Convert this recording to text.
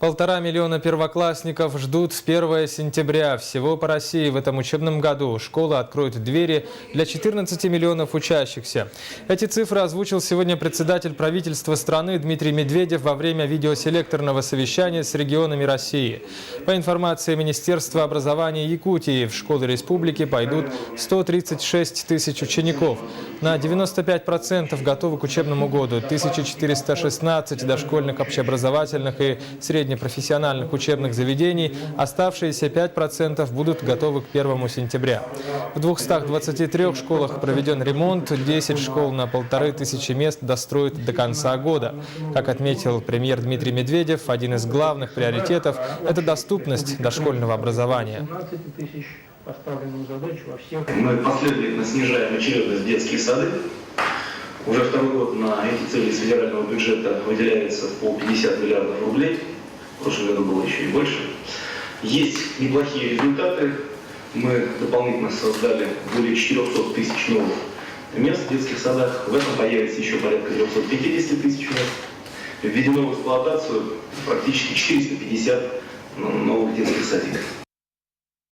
1,5 миллиона первоклассников ждут с 1 сентября. Всего по России в этом учебном году школы откроют двери для 14 миллионов учащихся. Эти цифры озвучил сегодня председатель правительства страны Дмитрий Медведев во время видеоселекторного совещания с регионами России. По информации Министерства образования Якутии, в школы республики пойдут 136 тысяч учеников. На 95% готовы к учебному году 1416 дошкольных общеобразовательных и среднепрофессиональных учебных заведений, оставшиеся 5% будут готовы к 1 сентября. В 223 школах проведен ремонт, 10 школ на 1500 мест достроят до конца года. Как отметил премьер Дмитрий Медведев, один из главных приоритетов – это доступность дошкольного образования. Мы последовательно снижаем очередность в детские сады. Уже второй год на эти цели из федерального бюджета выделяется по 50 миллиардов рублей. В прошлом году было еще и больше. Есть неплохие результаты. Мы дополнительно создали более 400 тысяч новых мест в детских садах. В этом появится еще порядка 350 тысяч мест. Введено в эксплуатацию практически 450 новых детских садиков.